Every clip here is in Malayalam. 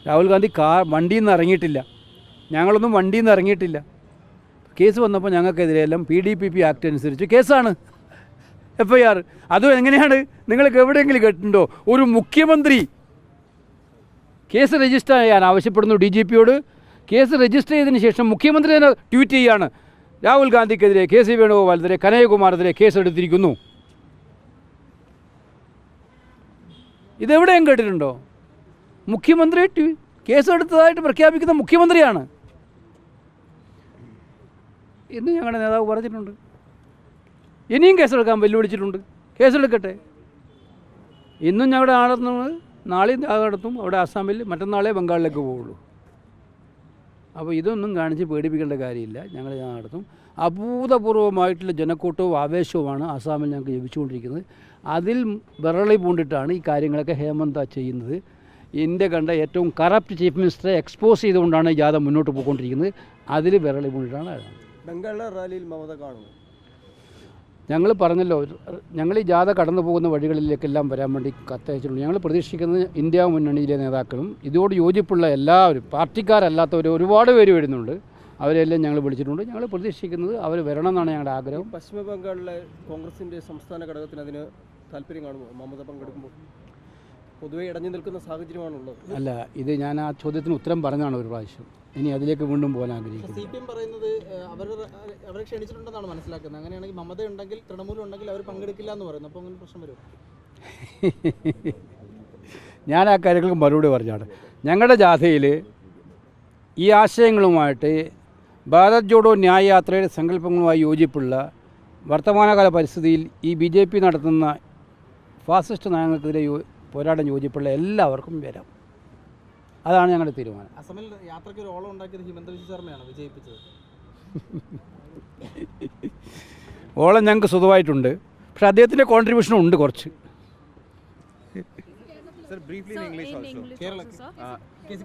രാഹുൽ ഗാന്ധി വണ്ടിയിൽ നിന്ന് ഇറങ്ങിയിട്ടില്ല. ഞങ്ങളൊന്നും വണ്ടിയിൽ നിന്ന് ഇറങ്ങിയിട്ടില്ല. കേസ് വന്നപ്പോൾ ഞങ്ങൾക്കെതിരെയെല്ലാം PDPP ആക്ട് അനുസരിച്ച് കേസാണ്, FIR. അതും എങ്ങനെയാണ്? നിങ്ങൾക്ക് എവിടെയെങ്കിലും കേട്ടിട്ടുണ്ടോ ഒരു മുഖ്യമന്ത്രി കേസ് രജിസ്റ്റർ ചെയ്യാൻ ആവശ്യപ്പെടുന്നു DGPയോട്? കേസ് രജിസ്റ്റർ ചെയ്തതിന് ശേഷം മുഖ്യമന്ത്രി തന്നെ ട്വീറ്റ് ചെയ്യുകയാണ്, രാഹുൽ ഗാന്ധിക്കെതിരെ, KC വേണുഗോപാലിനെതിരെ, കനയ്യകുമാറിനെതിരെ കേസെടുത്തിരിക്കുന്നു. ഇതെവിടെയും കേട്ടിട്ടുണ്ടോ? മുഖ്യമന്ത്രി കേസെടുത്തതായിട്ട് പ്രഖ്യാപിക്കുന്ന മുഖ്യമന്ത്രിയാണ് എന്ന് ഞങ്ങളുടെ നേതാവ് പറഞ്ഞിട്ടുണ്ട്. ഇനിയും കേസെടുക്കാൻ വെല്ലുവിളിച്ചിട്ടുണ്ട്. കേസെടുക്കട്ടെ. ഇന്നും ഞങ്ങളുടെ നടത്തുന്നത്, നാളെയും നടത്തും. അവിടെ ആസാമിൽ, മറ്റന്നാളെ ബംഗാളിലേക്ക് പോവുള്ളൂ. അപ്പോൾ ഇതൊന്നും കാണിച്ച് പേടിപ്പിക്കേണ്ട കാര്യമില്ല. ഞങ്ങൾ നടത്തും. അഭൂതപൂർവമായിട്ടുള്ള ജനക്കൂട്ടവും ആവേശവുമാണ് ആസാമിൽ ഞങ്ങൾക്ക് ലഭിച്ചുകൊണ്ടിരിക്കുന്നത്. അതിൽ വിരളി പൂണ്ടിട്ടാണ് ഈ കാര്യങ്ങളൊക്കെ ഹേമന്ത ചെയ്യുന്നത്. ഇന്ത്യ കണ്ട ഏറ്റവും കറപ്റ്റ് ചീഫ് മിനിസ്റ്ററെ എക്സ്പോസ് ചെയ്തുകൊണ്ടാണ് ജാഥ മുന്നോട്ട് പോയിക്കൊണ്ടിരിക്കുന്നത്. അതിൽ വിരളി പൂണ്ടിട്ടാണ്. ബംഗാളിലെ റാലിയിൽ മമത കാണുന്നു. ഞങ്ങൾ പറഞ്ഞല്ലോ, ഞങ്ങൾ ഈ ജാഥ കടന്നു പോകുന്ന വഴികളിലേക്കെല്ലാം വരാൻ വേണ്ടി കത്തയച്ചിട്ടുണ്ട്. ഞങ്ങൾ പ്രതീക്ഷിക്കുന്നത് ഇന്ത്യ മുന്നണിയിലെ നേതാക്കളും ഇതോട് യോജിപ്പുള്ള എല്ലാവരും, പാർട്ടിക്കാരല്ലാത്തവർ ഒരുപാട് പേര് വരുന്നുണ്ട്. അവരെല്ലാം ഞങ്ങൾ വിളിച്ചിട്ടുണ്ട്. ഞങ്ങൾ പ്രതീക്ഷിക്കുന്നത് അവർ വരണം എന്നാണ് ഞങ്ങളുടെ ആഗ്രഹം. പശ്ചിമ ബംഗാളിലെ കോൺഗ്രസിൻ്റെ സംസ്ഥാന ഘടകത്തിന് അതിന് താല്പര്യം കാണുമോ? മമത പങ്കെടുക്കുമ്പോൾ പൊതുവെ ഇടഞ്ഞു നിൽക്കുന്ന സാഹചര്യമാണുള്ളത്. അല്ല, ഇത് ഞാൻ ആ ചോദ്യത്തിന് ഉത്തരം പറഞ്ഞാണ് ഒരു പ്രാവശ്യം. ഇനി അതിലേക്ക് വീണ്ടും പോകാൻ ആഗ്രഹിക്കുന്നു. CPM പറയുന്നത് അവരെ ക്ഷണിച്ചിട്ടുണ്ടെന്നാണ് മനസ്സിലാക്കുന്നത്. അങ്ങനെയാണെങ്കിൽ മമത ഉണ്ടെങ്കിൽ, തൃണമൂൽ ഉണ്ടെങ്കിൽ അവർ പങ്കെടുക്കില്ല എന്ന് പറയുന്നു. അപ്പോൾ അങ്ങനെ പ്രശ്നം വരും. ഞാൻ ആ കാര്യങ്ങൾക്ക് മറുപടി പറഞ്ഞാണ്. ഞങ്ങളുടെ ജാഥയിൽ ഈ ആശയങ്ങളുമായിട്ട് ഭാരത് ജോഡോ ന്യായ യാത്രയുടെ സങ്കല്പങ്ങളുമായി യോജിപ്പുള്ള വർത്തമാനകാല പരിസ്ഥിതിയിൽ ഈ BJP നടത്തുന്ന ഫാസിസ്റ്റ് നയങ്ങൾക്കെതിരെ പോരാടാൻ യോജിപ്പുള്ള എല്ലാവർക്കും വരാം. അതാണ് ഞങ്ങളുടെ തീരുമാനം. അസമിൽ യാത്രയ്ക്ക് ഒരു ഓളം ഉണ്ടാക്കിയത് ഹിമന്ത ബിശ്വ ശർമ്മയാണ് വിജയിപ്പിച്ചത്. ഓളം ഞങ്ങൾക്ക് സ്വന്തമായിട്ടുണ്ട്. പക്ഷേ അദ്ദേഹത്തിൻ്റെ കോൺട്രിബ്യൂഷനും ഉണ്ട് കുറച്ച്.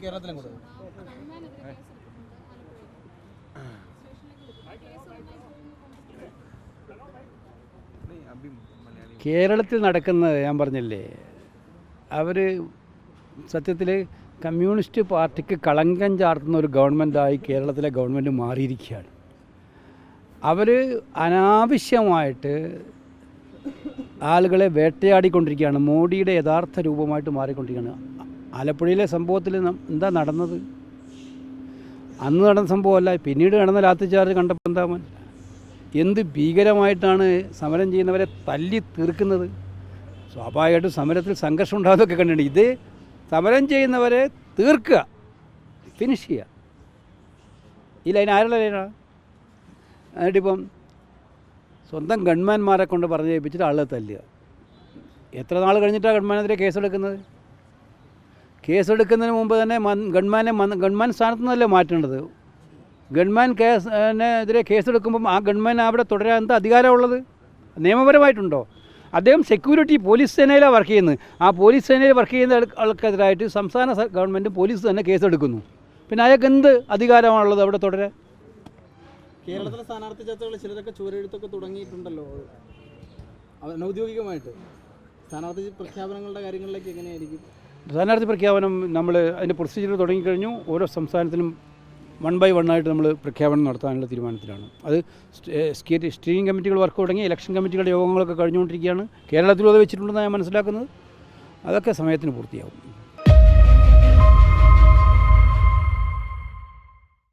കേരളത്തിലും കൂടെ കേരളത്തിൽ നടക്കുന്നത് ഞാൻ പറഞ്ഞില്ലേ, അവർ സത്യത്തിൽ കമ്മ്യൂണിസ്റ്റ് പാർട്ടിക്ക് കളങ്കം ചാർത്തുന്ന ഒരു ഗവൺമെൻറ്റായി കേരളത്തിലെ ഗവൺമെൻറ് മാറിയിരിക്കുകയാണ്. അവർ അനാവശ്യമായിട്ട് ആളുകളെ വേട്ടയാടിക്കൊണ്ടിരിക്കുകയാണ്. മോഡിയുടെ യഥാർത്ഥ രൂപമായിട്ട് മാറിക്കൊണ്ടിരിക്കുകയാണ്. ആലപ്പുഴയിലെ സംഭവത്തിൽ എന്താ നടന്നത്? അന്ന് നടന്ന സംഭവമല്ല, പിന്നീട് നടന്ന ലാത്തിച്ചാർജ് കണ്ടപ്പോൾ എന്താ എന്ത് ഭീകരമായിട്ടാണ് സമരം ചെയ്യുന്നവരെ തല്ലി തീർക്കുന്നത്. സ്വാഭാവികമായിട്ടും സമരത്തിൽ സംഘർഷം ഉണ്ടാകുന്നതൊക്കെ കണ്ടിട്ടുണ്ട്. ഇത് സമരം ചെയ്യുന്നവരെ തീർക്കുക, ഫിനിഷ് ചെയ്യുക. ഈ ലൈൻ ആരുടെ ലൈനാണ്? എന്നിട്ടിപ്പം സ്വന്തം ഗൺമാന്മാരെ കൊണ്ട് പറഞ്ഞ് ഏൽപ്പിച്ചിട്ട് ആളെ തല്ലുക. എത്ര നാൾ കഴിഞ്ഞിട്ടാണ് ഗൺമാനെതിരെ കേസെടുക്കുന്നത്? കേസെടുക്കുന്നതിന് മുമ്പ് തന്നെ ഗൺമാൻ സ്ഥാനത്തു നിന്നല്ലേ മാറ്റേണ്ടത്. ഗൺമാൻ എതിരെ കേസെടുക്കുമ്പം ആ ഗൺമാൻ അവിടെ തുടരാൻ എന്താ അധികാരമുള്ളത്? നിയമപരമായിട്ടുണ്ടോ? അദ്ദേഹം പോലീസ് സേനയിലാണ് വർക്ക് ചെയ്യുന്നത്. ആ പോലീസ് സേനയിൽ വർക്ക് ചെയ്യുന്ന ആൾക്കെതിരായിട്ട് സംസ്ഥാന ഗവൺമെൻറ് പോലീസ് തന്നെ കേസെടുക്കുന്നു. പിന്നെ അയാൾക്ക് എന്ത് അധികാരമാണുള്ളത് അവിടെ തുടരാൻ? കേരളത്തിലെ സ്ഥാനാർത്ഥി ചർച്ചകൾ ചിലരൊക്കെ ചുവരെഴുത്തൊക്കെ തുടങ്ങിയിട്ടുണ്ടല്ലോ ഔദ്യോഗികമായിട്ട്. സ്ഥാനാർത്ഥി പ്രഖ്യാപനങ്ങളുടെ കാര്യങ്ങളിലേക്ക് എങ്ങനെയായിരിക്കും? സ്ഥാനാർത്ഥി പ്രഖ്യാപനം നമ്മൾ അതിൻ്റെ പ്രൊസീജിയർ തുടങ്ങിക്കഴിഞ്ഞു. ഓരോ സംസ്ഥാനത്തിനും 1 by 1 ആയിട്ട് നമ്മൾ പ്രഖ്യാപനം നടത്താനുള്ള തീരുമാനത്തിലാണ്. അത് സ്റ്റിയറിംഗ് കമ്മിറ്റികൾ വർക്ക് തുടങ്ങി, ഇലക്ഷൻ കമ്മിറ്റികളുടെ യോഗങ്ങളൊക്കെ കഴിഞ്ഞുകൊണ്ടിരിക്കുകയാണ്. കേരളത്തിലും അത് വെച്ചിട്ടുണ്ടെന്നാണ് ഞാൻ മനസ്സിലാക്കുന്നത്. അതൊക്കെ സമയത്തിന് പൂർത്തിയാവും.